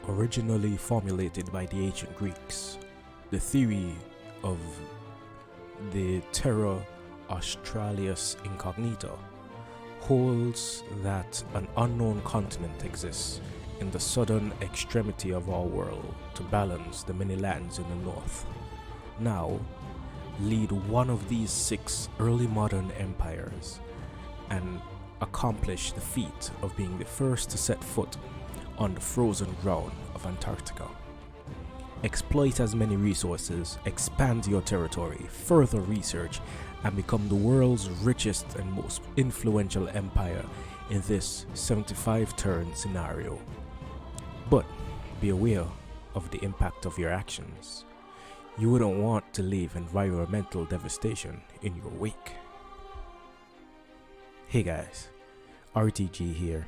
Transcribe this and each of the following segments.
Originally formulated by the ancient Greeks, the theory of the Terra Incognita holds that an unknown continent exists in the southern extremity of our world to balance the many lands in the north. Now, lead one of these 6 early modern empires and accomplish the feat of being the first to set foot on the frozen ground of Antarctica. Exploit as many resources, expand your territory, further research, and become the world's richest and most influential empire in this 75-turn scenario. But be aware of the impact of your actions. You wouldn't want to leave environmental devastation in your wake. Hey guys, RTG here,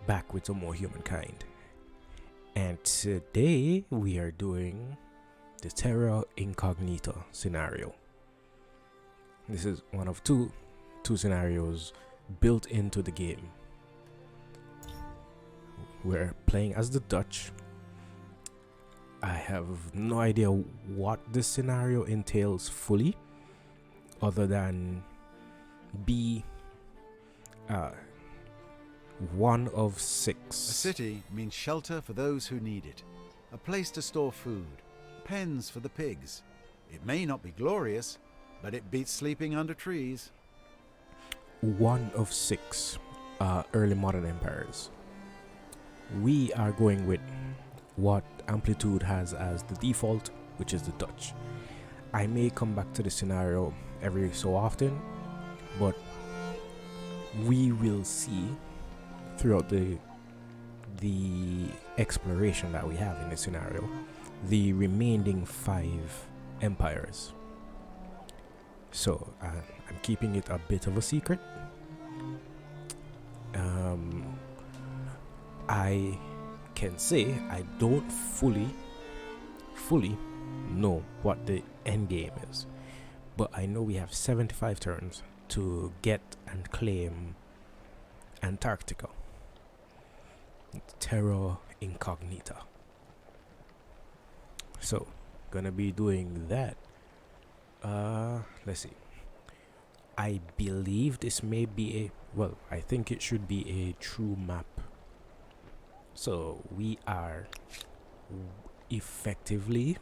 back with some more Humankind. And today we are doing the Terra Incognita scenario. This is one of two scenarios built into the game. We're playing as the Dutch. I have no idea what this scenario entails fully, other than be one of 6. A city means shelter for those who need it, a place to store food, pens for the pigs. It may not be glorious, but it beats sleeping under trees. One of 6 early modern empires. We are going with what Amplitude has as the default, which is the Dutch. I may come back to the scenario every so often, but we will see throughout the exploration that we have in this scenario the remaining 5 empires. So I'm keeping it a bit of a secret. I can say I don't fully know what the end game is, but I know we have 75 turns to get and claim Antarctica. Terra Incognita. So, gonna be doing that. Let's see. I believe this may be I think it should be a true map. So we are effectively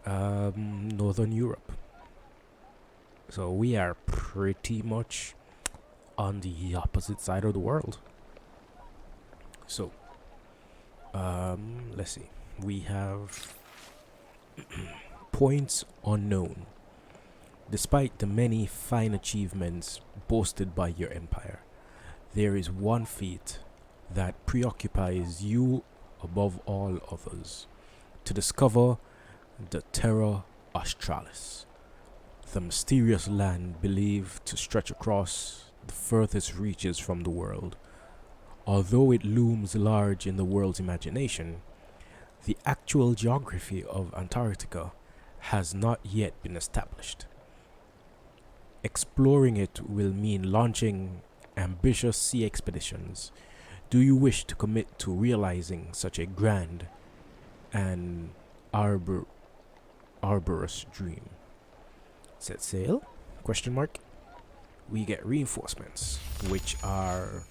Northern Europe. So we are pretty much on the opposite side of the world. So let's see. We have points unknown. Despite the many fine achievements boasted by your empire, there is one feat that preoccupies you above all others: to discover the Terra Australis, the mysterious land believed to stretch across the furthest reaches from the world. Although it looms large in the world's imagination, the actual geography of Antarctica has not yet been established. Exploring it will mean launching ambitious sea expeditions. Do you wish to commit to realizing such a grand and arborous dream? Set sail? Question mark. We get reinforcements, which are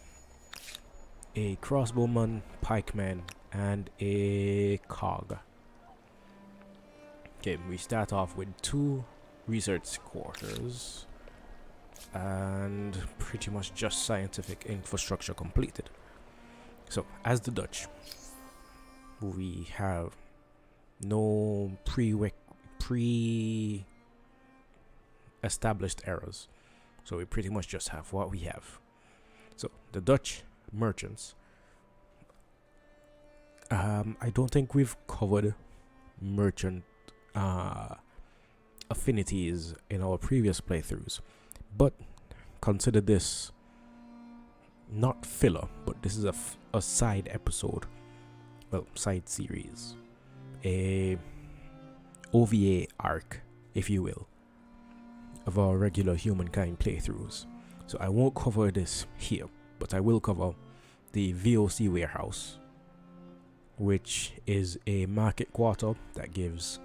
a crossbowman, pikeman, and a cog. Okay, we start off with 2 research quarters and pretty much just scientific infrastructure completed. So, as the Dutch, we have no pre-established errors. So we pretty much just have what we have. So the Dutch merchants. I don't think we've covered merchant affinities in our previous playthroughs, but consider this not filler, but this is a side episode, side series, a OVA arc, if you will, of our regular Humankind playthroughs. So I won't cover this here, but I will cover the VOC warehouse which is a market quarter that gives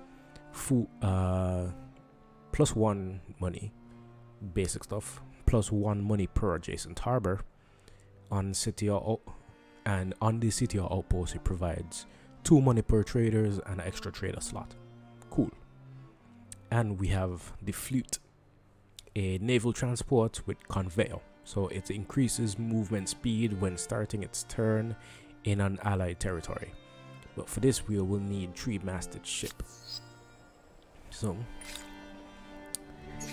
food +1 money, basic stuff, +1 money per adjacent harbor. On city or and on the city or outpost, it provides 2 money per traders and an extra trader slot. Cool. And we have the fleet, a naval transport with conveyor, so it increases movement speed when starting its turn in an allied territory. But for this, we will need 3-masted ship. So,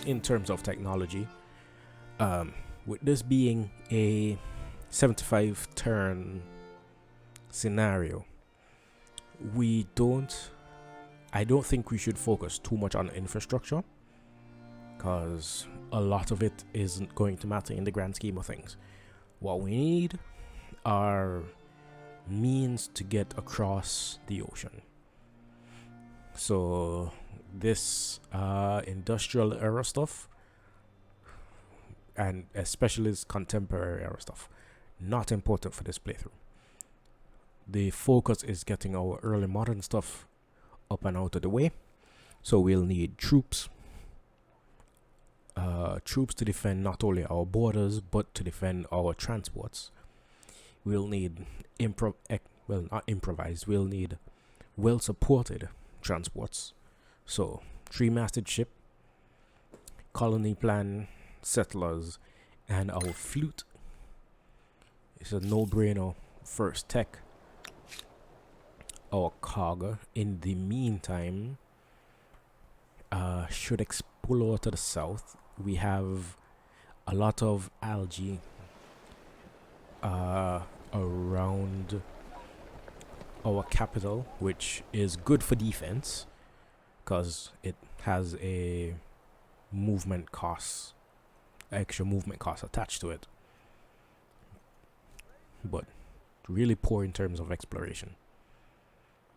in terms of technology, with this being a 75 turn scenario, I don't think we should focus too much on infrastructure, because a lot of it isn't going to matter in the grand scheme of things. What we need are means to get across the ocean. So this industrial era stuff, and especially this contemporary era stuff, not important for this playthrough. The focus is getting our early modern stuff up and out of the way. So we'll need troops to defend not only our borders but to defend our transports. We'll need we'll need well supported transports. So 3-masted ship, colony plan, settlers, and our fleet. It's a no-brainer. First tech, our cargo in the meantime should explore to the south. We have a lot of algae around our capital, which is good for defense because it has a extra movement cost attached to it, but really poor in terms of exploration.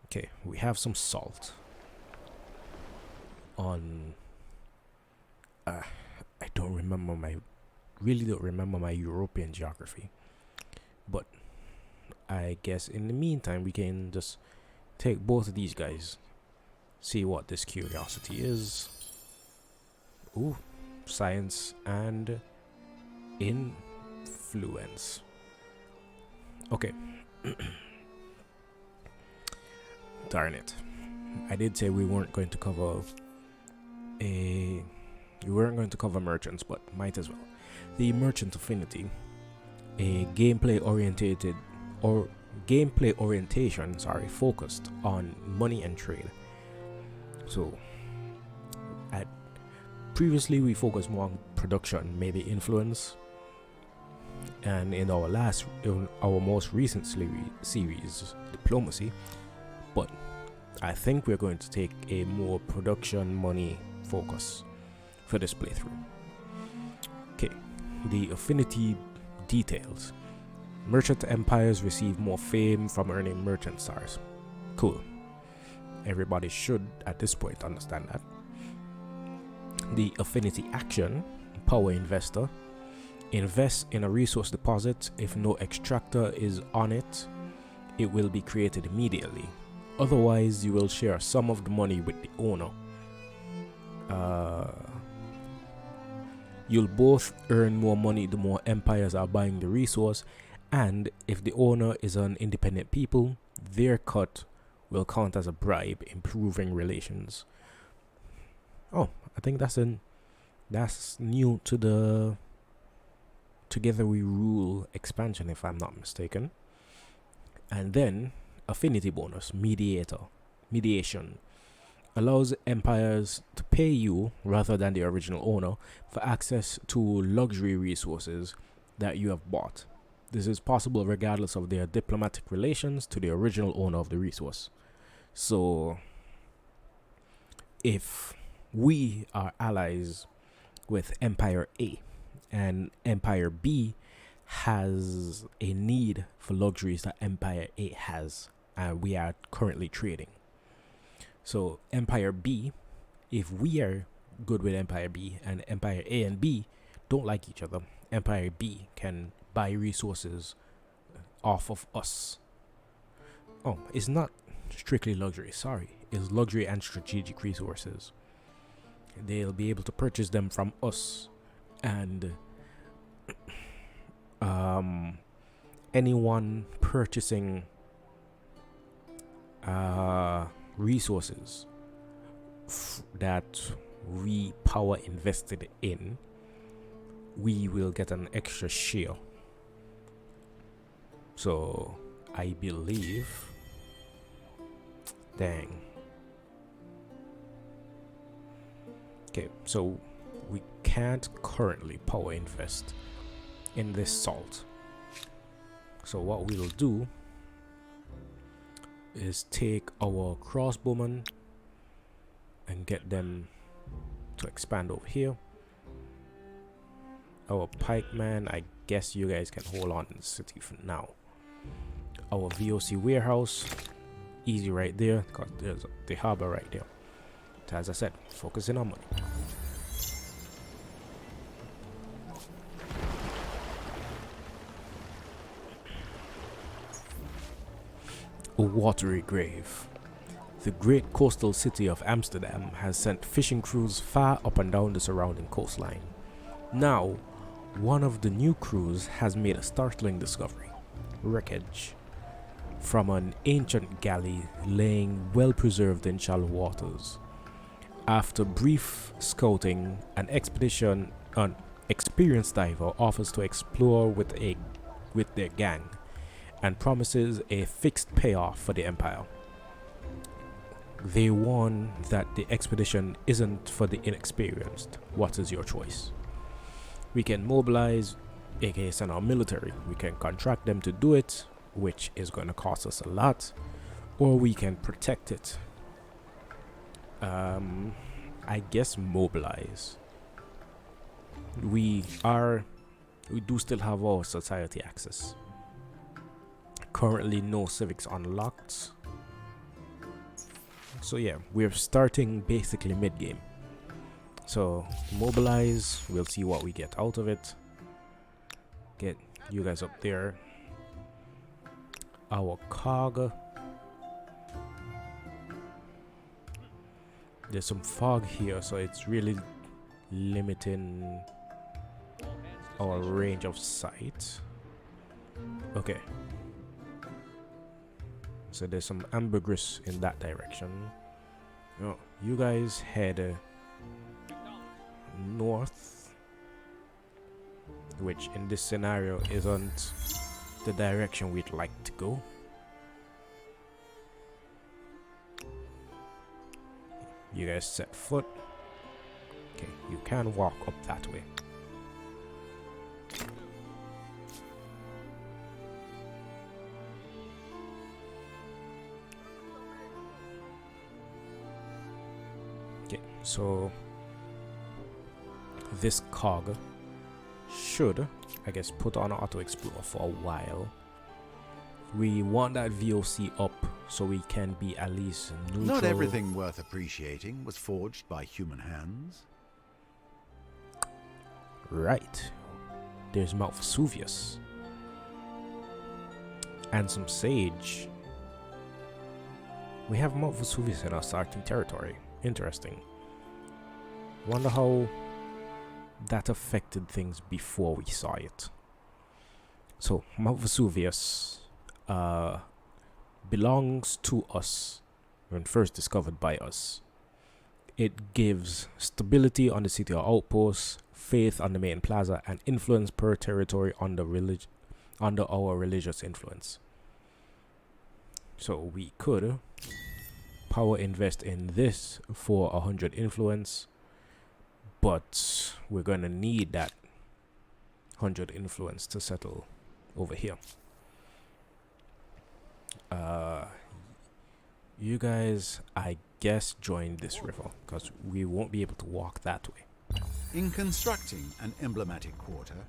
Okay, we have some salt on I really don't remember my European geography, but I guess in the meantime we can just take both of these guys, see what this curiosity is. Ooh, science and influence. Okay. Darn it. I did say we weren't going to cover merchants, but might as well. The merchant affinity, a gameplay orientation, focused on money and trade. So previously we focused more on production, maybe influence, and in our most recent series, diplomacy. But I think we're going to take a more production money focus for this playthrough. Okay, the affinity details. Merchant empires receive more fame from earning merchant stars. Cool. Everybody should at this point understand that. The affinity action, power investor. Invest in a resource deposit. If no extractor is on it, it will be created immediately. Otherwise, you will share some of the money with the owner. You'll both earn more money the more empires are buying the resource, and if the owner is an independent people, their cut will count as a bribe, improving relations. Oh, I think that's new to the Together We Rule expansion, if I'm not mistaken. And then affinity bonus, mediation, allows empires to pay you rather than the original owner for access to luxury resources that you have bought. This is possible regardless of their diplomatic relations to the original owner of the resource. So if we are allies with Empire A and Empire B has a need for luxuries that Empire A has, and we are currently trading. So Empire B, if we are good with Empire B and Empire A and B don't like each other, Empire B can buy resources off of us. Oh, it's not strictly luxury, sorry. It's luxury and strategic resources. They'll be able to purchase them from us, and anyone purchasing resources that we power invested in, we will get an extra share. So I believe, dang. Okay, so we can't currently power invest in this salt. So what we'll do is take our crossbowmen and get them to expand over here. Our pikeman, I guess you guys can hold on in the city for now. Our VOC warehouse, easy right there, because there's the harbor right there. So as I said, focusing on money. A watery grave. The great coastal city of Amsterdam has sent fishing crews far up and down the surrounding coastline. Now, one of the new crews has made a startling discovery: wreckage from an ancient galley laying well preserved in shallow waters. After brief scouting, an experienced diver offers to explore with their gang and promises a fixed payoff for the Empire. They warn that the expedition isn't for the inexperienced. What is your choice? We can mobilize, aka send our military. We can contract them to do it, which is going to cost us a lot, or we can protect it. I guess mobilize. We do still have our society access. Currently no civics unlocked. So yeah, we're starting basically mid-game. So mobilize, we'll see what we get out of it. Get you guys up there. Our cog. There's some fog here, so it's really limiting our range of sight. Okay. So there's some ambergris in that direction. Oh, you guys head north, which in this scenario isn't the direction we'd like to go. You guys set foot. Okay, you can walk up that way. Okay, so this cog should, I guess, put on auto explore for a while. We want that VOC up so we can be at least neutral. Not everything worth appreciating was forged by human hands. Right. There's Mount Vesuvius. And some sage. We have Mount Vesuvius in our starting territory. Interesting. Wonder how that affected things before we saw it. So, Mount Vesuvius belongs to us when first discovered by us. It gives stability on the city or outposts, faith on the main plaza, and influence per territory under our religious influence. So we could power invest in this for 100 influence, but we're gonna need that 100 influence to settle over here. You guys, I guess, join this river because we won't be able to walk that way. In constructing an emblematic quarter,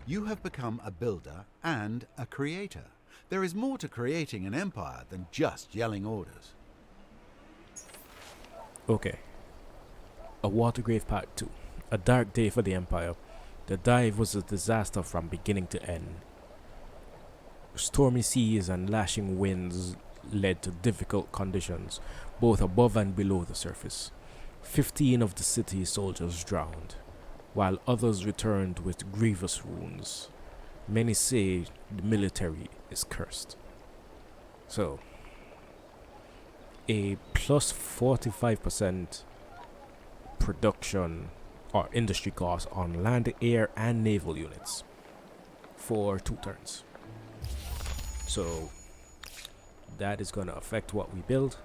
you have become a builder and a creator. There is more to creating an empire than just yelling orders. Okay. A Watergrave Part 2. A dark day for the Empire. The dive was a disaster from beginning to end. Stormy seas and lashing winds led to difficult conditions, both above and below the surface. 15 of the city's soldiers drowned, while others returned with grievous wounds. Many say the military is cursed. So, a plus 45% production or industry cost on land, air, and naval units for 2 turns. So that is going to affect what we build,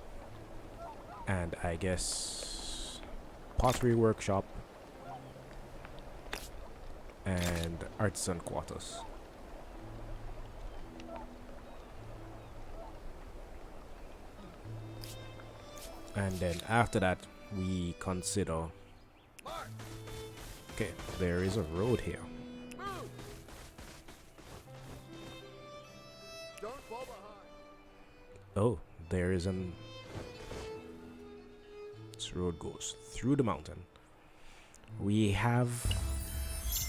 and I guess pottery workshop and artisan quarters. And then after that we consider, okay, there is a road here. Oh, there is an... This road goes through the mountain. We have...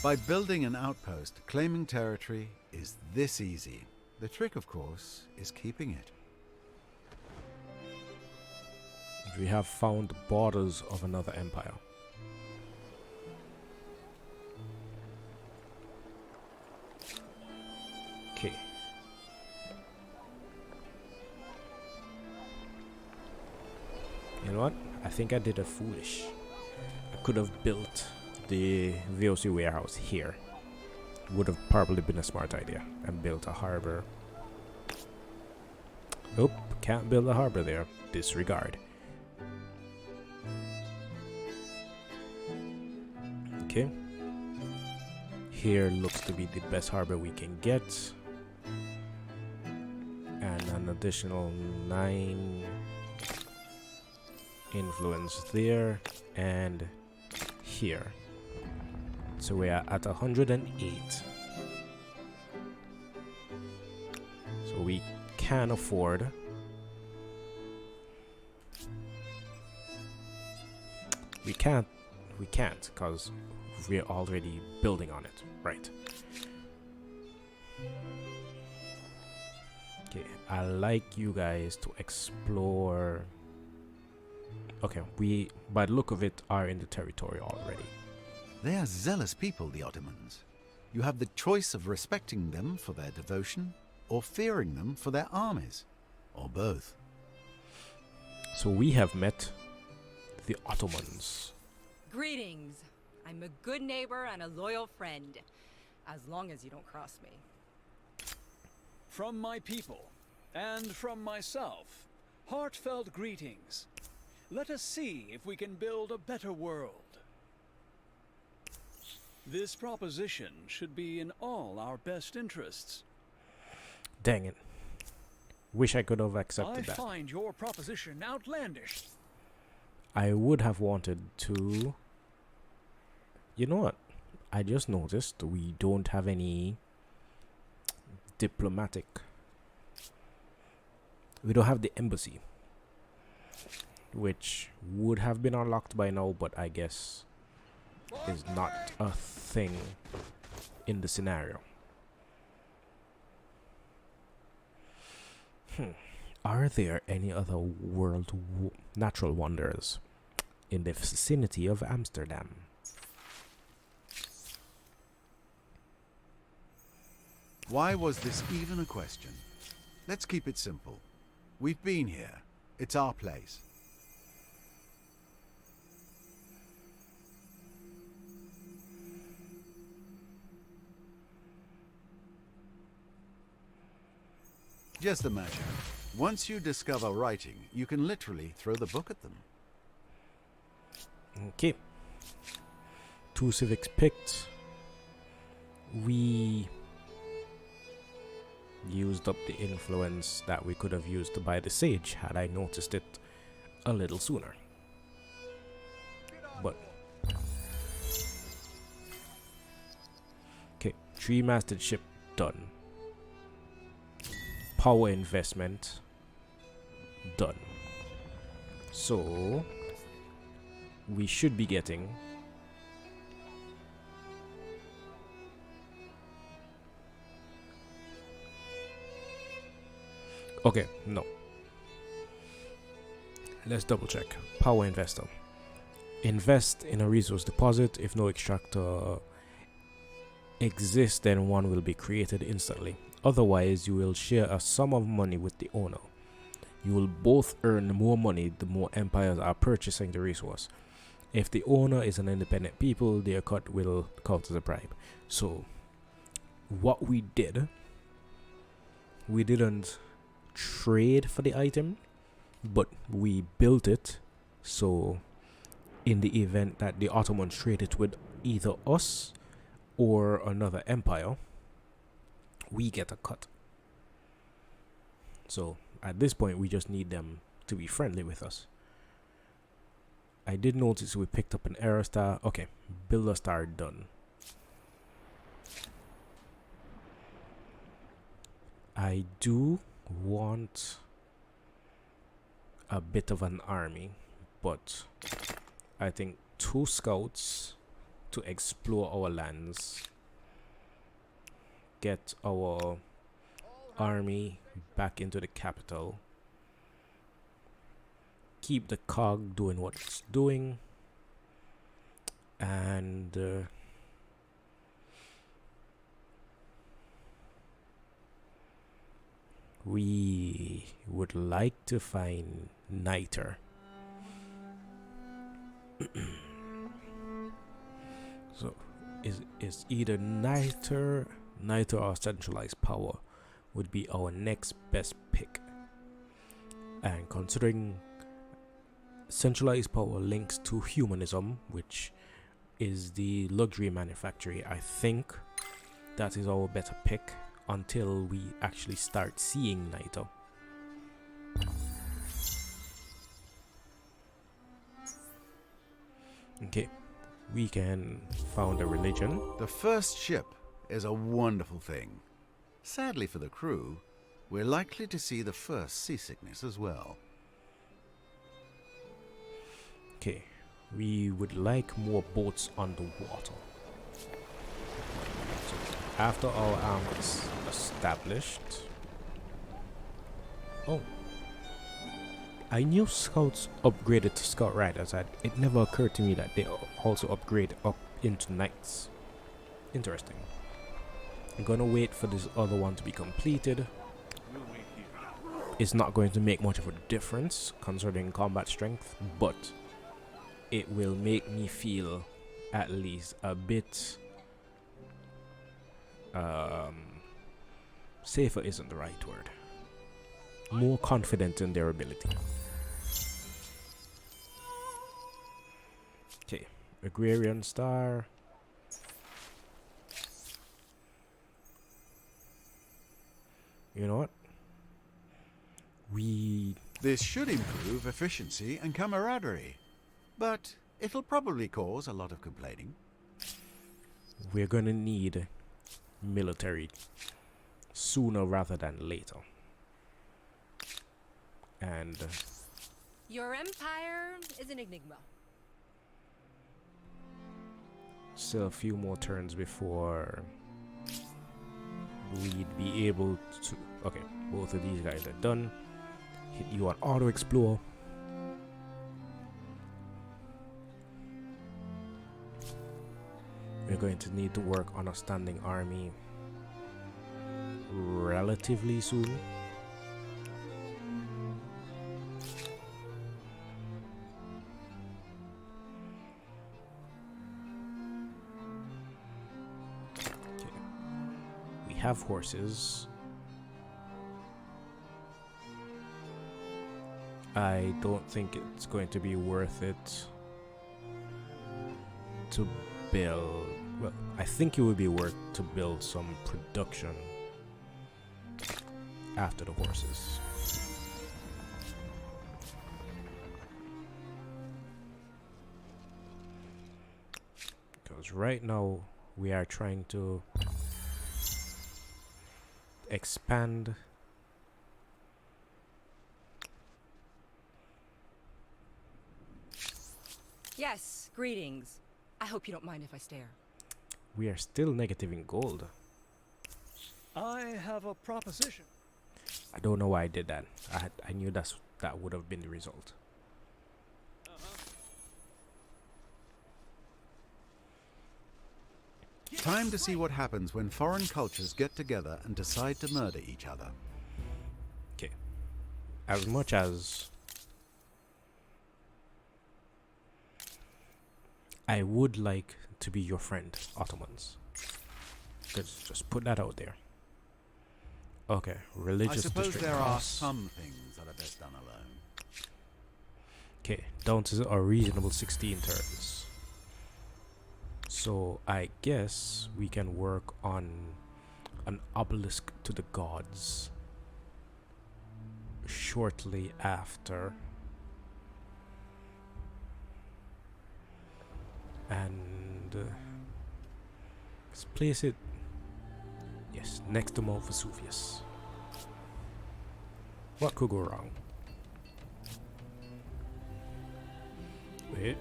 By building an outpost, claiming territory is this easy. The trick, of course, is keeping it. We have found the borders of another empire. Okay. You know what? I think I did a foolish. I could have built the VOC warehouse here. Would have probably been a smart idea. And built a harbor. Nope, can't build a harbor there. Disregard. Okay. Here looks to be the best harbor we can get. And an additional 9 influence there and here. So we are at 108. So we can afford we can't because we're already building on it, right? Okay, I like you guys to explore. Okay, we, by the look of it, are in the territory already. They are zealous people, the Ottomans. You have the choice of respecting them for their devotion or fearing them for their armies, or both. So we have met the Ottomans. Greetings. I'm a good neighbor and a loyal friend, as long as you don't cross me. From my people, and from myself, heartfelt greetings. Let us see if we can build a better world. This proposition should be in all our best interests. Dang it. Wish I could have accepted that. I find your proposition outlandish. I would have wanted to... You know what? I just noticed we don't have any diplomatic. We don't have the embassy, which would have been unlocked by now, but I guess is not a thing in the scenario. Are there any other natural wonders in the vicinity of Amsterdam? Why was this even a question? Let's keep it simple. We've been here. It's our place. Just imagine, once you discover writing, you can literally throw the book at them. Okay. 2 civics picked. We used up the influence that we could have used to buy the sage had I noticed it a little sooner. But okay, 3-masted ship done. Power investment done. So we should be getting okay, no. Let's double check. Power investor. Invest in a resource deposit. If no extractor exists, then one will be created instantly. Otherwise, you will share a sum of money with the owner. You will both earn more money the more empires are purchasing the resource. If the owner is an independent people, their cut will count as a bribe. So, what we did, we didn't trade for the item, but we built it. So, in the event that the Ottomans trade it with either us or another empire, we get a cut. So, at this point, we just need them to be friendly with us. I did notice we picked up an error star. Okay, builder star done. I do want a bit of an army, but I think 2 scouts to explore our lands, get our army back into the capital, keep the cog doing what it's doing, and we would like to find Niter. So is either Niter or centralized power would be our next best pick. And considering centralized power links to humanism, which is the luxury manufacturing, I think that is our better pick until we actually start seeing Niter. Okay, we can found a religion. The first ship is a wonderful thing. Sadly for the crew, we're likely to see the first seasickness as well. Okay, we would like more boats on the water. So after our army is established. Oh, I knew scouts upgraded to scout riders. It never occurred to me that they also upgrade up into knights. Interesting. I'm gonna wait for this other one to be completed. It's not going to make much of a difference concerning combat strength, but it will make me feel at least a bit safer isn't the right word. More confident in their ability. Okay, agrarian star. You know what? This should improve efficiency and camaraderie, but it'll probably cause a lot of complaining. We're gonna need military sooner rather than later. And Your empire is an enigma. still a few more turns before we'd be able to. Okay, both of these guys are done. Hit you on auto explore. We're going to need to work on a standing army relatively soon. Okay. We have horses. I don't think it's going to be worth it to build. Well, I think it would be worth to build some production after the horses. Because right now we are trying to expand. Yes, greetings. I hope you don't mind if I stare. We are still negative in gold. I have a proposition. I don't know why I did that. I knew that would have been the result. Time to see what happens when foreign cultures get together and decide to murder each other. Okay. As much as I would like to be your friend, Ottomans. Just put that out there. Okay, religious I suppose district there are costs. some things that are best done alone. Okay, down to a reasonable 16 turns. So I guess we can work on an obelisk to the gods shortly after. And let's place it, yes, next to Mount Vesuvius. What could go wrong? Wait.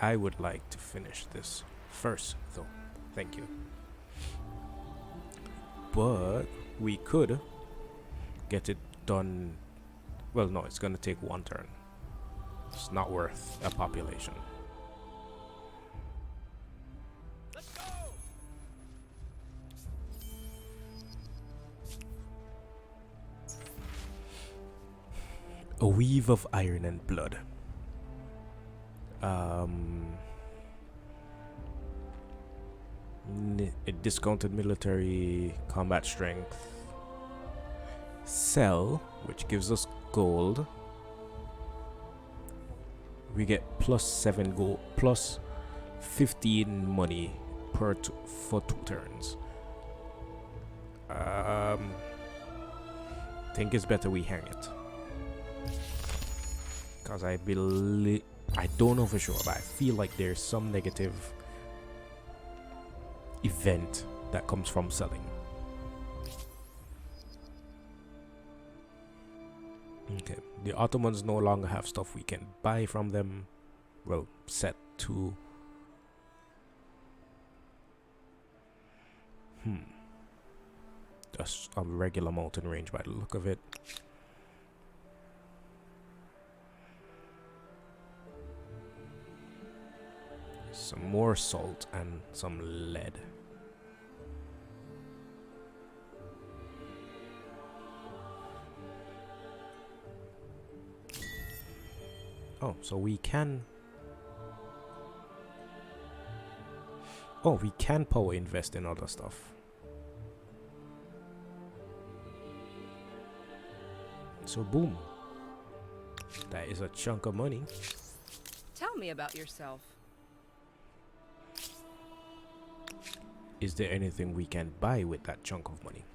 I would like to finish this first, though. Thank you. But we could get it done. Well, no, it's gonna take one turn. It's not worth a population. A weave of iron and blood. A discounted military combat strength. Sell, which gives us gold. We get +7 gold, plus 15 money for 2 turns. Think it's better we hang it. Because I believe, I don't know for sure, but I feel like there's some negative event that comes from selling. Okay, the Ottomans no longer have stuff we can buy from them. Well, set to just a regular mountain range by the look of it. Some more salt and some lead. Oh, so we can... Oh, we can power invest in other stuff. So boom. That is a chunk of money. Tell me about yourself. Is there anything we can buy with that chunk of money?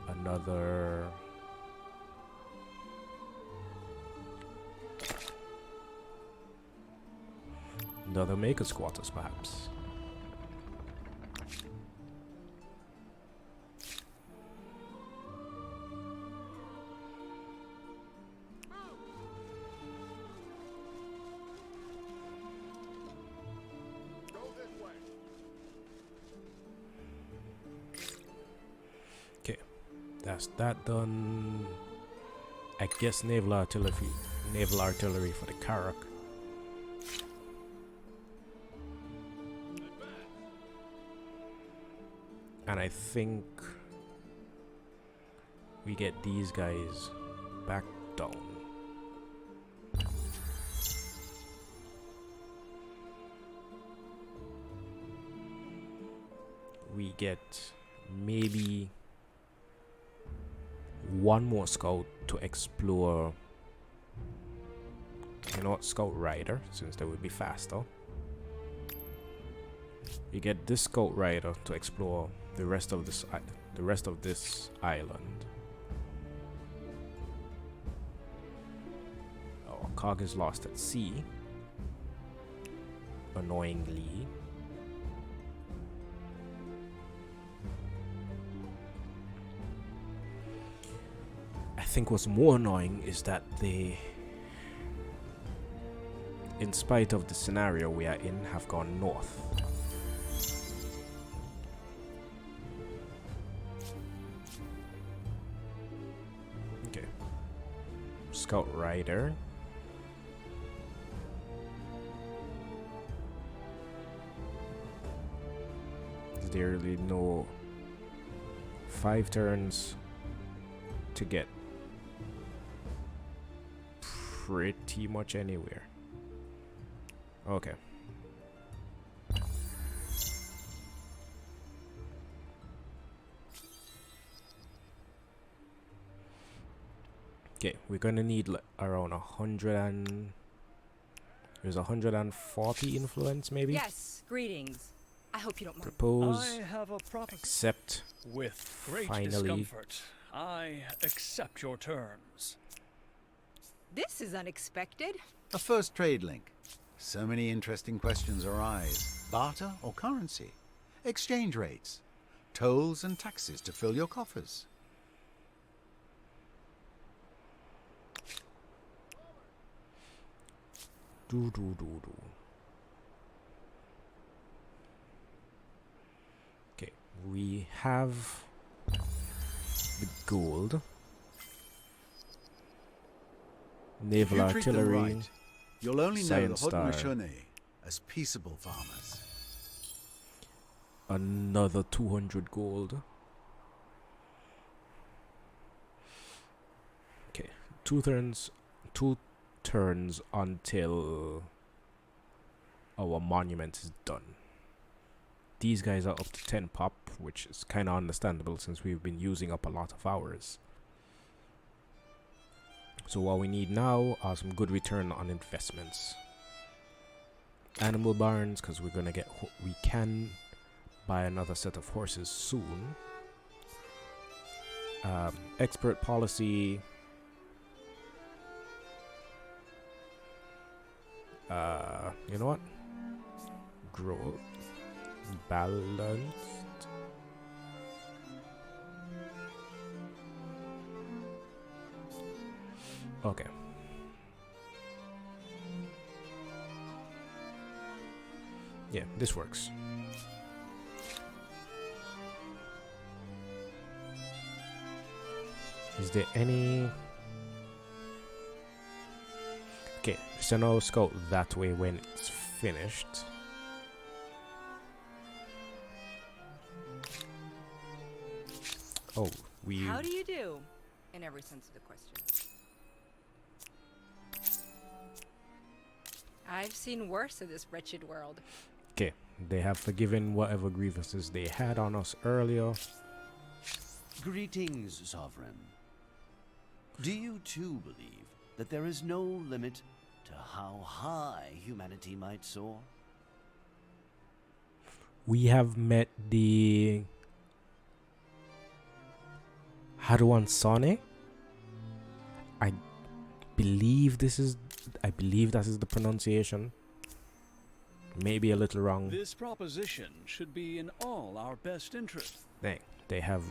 Another... Another maker's quarters, perhaps. Okay, that's that done. I guess naval artillery for the Karak. And I think we get these guys back down. We get maybe one more scout to explore. You know what, Scout Rider, since they would be faster. You get this Scout Rider to explore the rest of this island. Our cog is lost at sea, annoyingly. I think what's more annoying is that they, in spite of the scenario we are in, have gone north. Scout Rider. literally no 5 turns to get pretty much anywhere. Okay. Okay, we're gonna need around 100 and there's 140 influence maybe. Yes, greetings. I hope you don't mind. Propose, I have a proposition. accept. With great Finally. discomfort, I accept your terms. This is unexpected. A first trade link. So many interesting questions arise. Barter or currency? Exchange rates? Tolls and taxes to fill your coffers? Do. Okay, we have the gold, naval If you treat them artillery, right, you'll only know the Science Star. Haudenosaunee as peaceable farmers. another 200 gold. Okay, two turns until our monument is done. These guys are up to 10 pop, which is kind of understandable since we've been using up a lot of ours. So what we need now are some good return on investments. Animal barns, because we're gonna get we can buy another set of horses soon. Expert policy. You know what? Growth. Balanced. Okay. Yeah, this works. Is there any... Okay, send our scout that way when it's finished. Oh, we... How do you do? In every sense of the question. I've seen worse of this wretched world. Okay, they have forgiven whatever grievances they had on us earlier. Greetings, Sovereign. Do you too believe that there is no limit to how high humanity might soar? We have met the Haruansane. I believe that is the pronunciation. Maybe a little wrong. This proposition should be in all our best interest. They have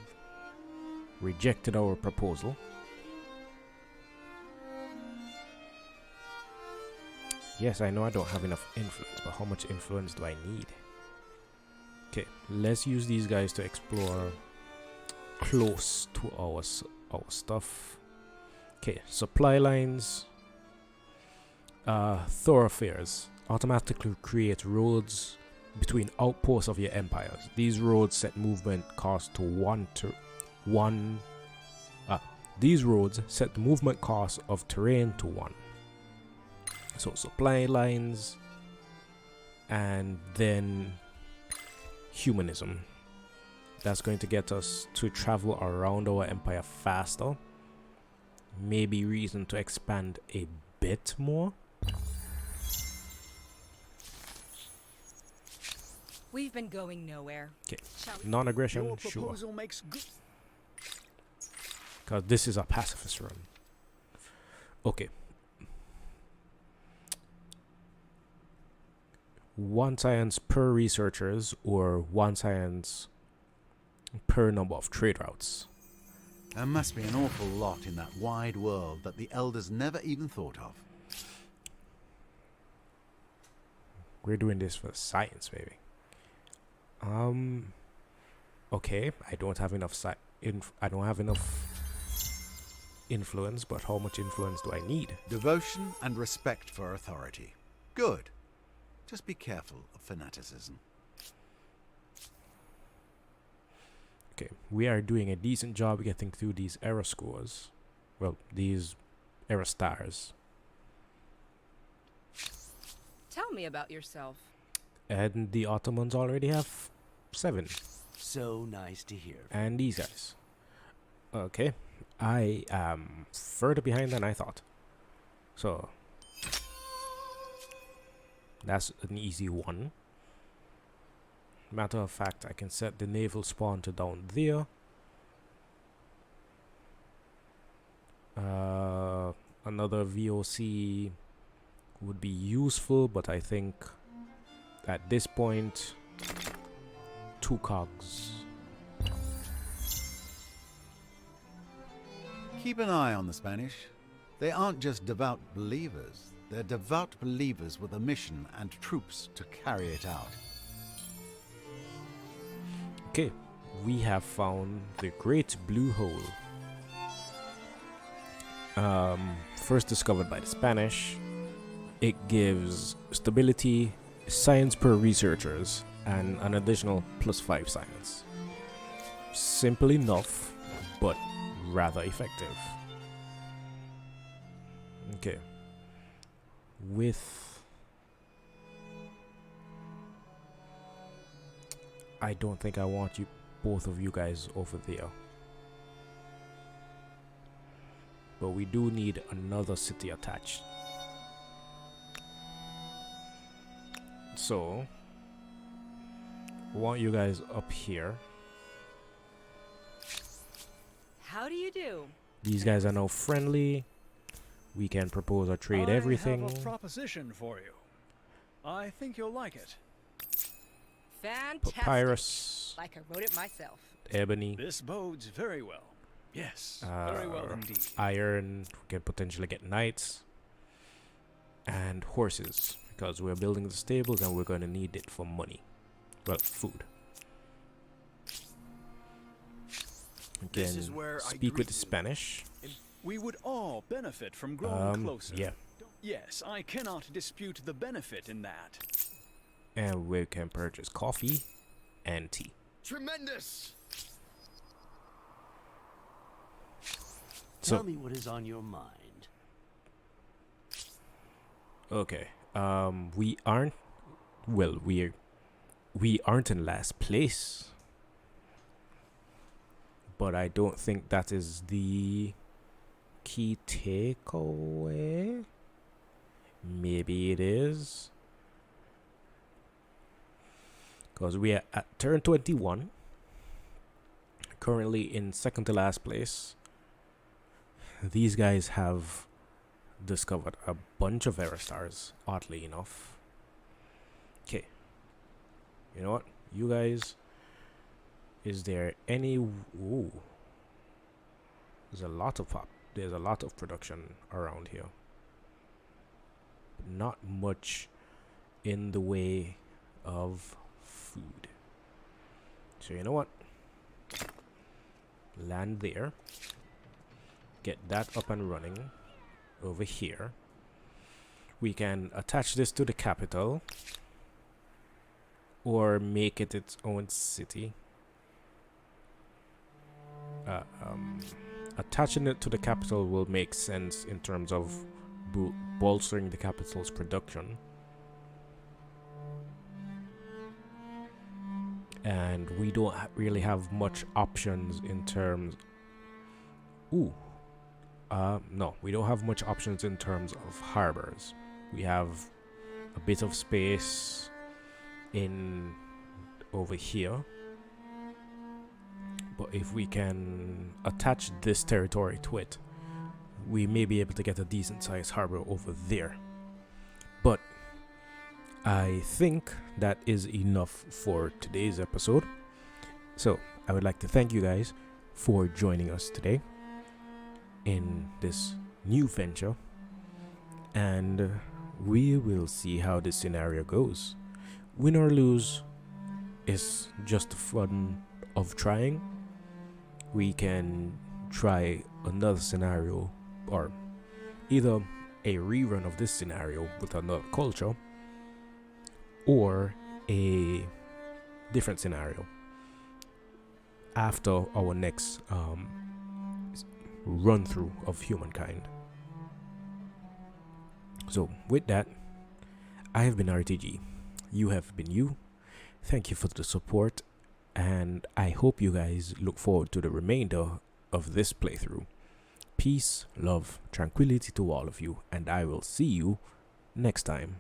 rejected our proposal. Yes, I know I don't have enough influence, but how much influence do I need? Okay, let's use these guys to explore close to our stuff. Okay, supply lines. Thoroughfares automatically create roads between outposts of your empires. These roads set movement cost to 1 to 1. These roads set the movement cost of terrain to 1. So supply lines, and then humanism. That's going to get us to travel around our empire faster. Maybe reason to expand a bit more. We've been going nowhere. Okay, Shall we? non-aggression, Your sure. proposal makes good. Because this is a pacifist run. Okay. 1 science per researchers or 1 science per number of trade routes. There must be an awful lot in that wide world that the elders never even thought of. We're doing this for science, baby. Okay, I don't have enough influence, but how much influence do I need? Devotion and respect for authority. Good. Just be careful of fanaticism. Okay, we are doing a decent job getting through these error scores. Well, these error stars. Tell me about yourself. And the Ottomans already have 7. So nice to hear. And these guys. Okay, I am further behind than I thought. So, that's an easy one. Matter of fact, I can set the naval spawn to down there. Another VOC would be useful, but I think at this point, 2 cogs. Keep an eye on the Spanish. They aren't just devout believers. They're devout believers with a mission and troops to carry it out. Okay, we have found the Great Blue Hole. First discovered by the Spanish. It gives stability, science per researchers, and an additional +5 science. Simple enough, but rather effective. Okay. I don't think I want you, both of you guys, over there. But we do need another city attached. So, I want you guys up here. How do you do? These guys are now friendly. We can propose or trade everything. I have a proposition for you. I think you'll like it. Fantastic. Papyrus, Like I wrote it myself. ebony, This bodes very well. Yes, very well indeed. iron. We can potentially get knights. And horses, because we're building the stables and we're going to need it for money. Well, food. This is where I speak with the greet you. Spanish. We would all benefit from growing closer. Yeah. Yes, I cannot dispute the benefit in that. And we can purchase coffee and tea. Tremendous! So, Tell me what is on your mind. okay. We aren't. Well, we aren't in last place. But I don't think that is the key takeaway. Maybe it is. Because we are at turn 21. Currently in second to last place. These guys have discovered a bunch of error stars, oddly enough. Okay. You know what? You guys, is there any... Ooh. There's a lot of production around here. But not much in the way of food. So you know what? Land there. Get that up and running over here. We can attach this to the capital or make it its own city. Attaching it to the capital will make sense in terms of bolstering the capital's production. And we don't really have much options in terms... no, we don't have much options in terms of harbors. We have a bit of space in over here. But if we can attach this territory to it, we may be able to get a decent sized harbor over there. But I think that is enough for today's episode. So I would like to thank you guys for joining us today in this new venture, and we will see how this scenario goes. Win or lose is just the fun of trying. We can try another scenario, or either a rerun of this scenario with another culture, or a different scenario. after our next run through of Humankind. So with that, I have been RTG. You have been you. Thank you for the support, and I hope you guys look forward to the remainder of this playthrough. Peace, love, tranquility to all of you, and I will see you next time.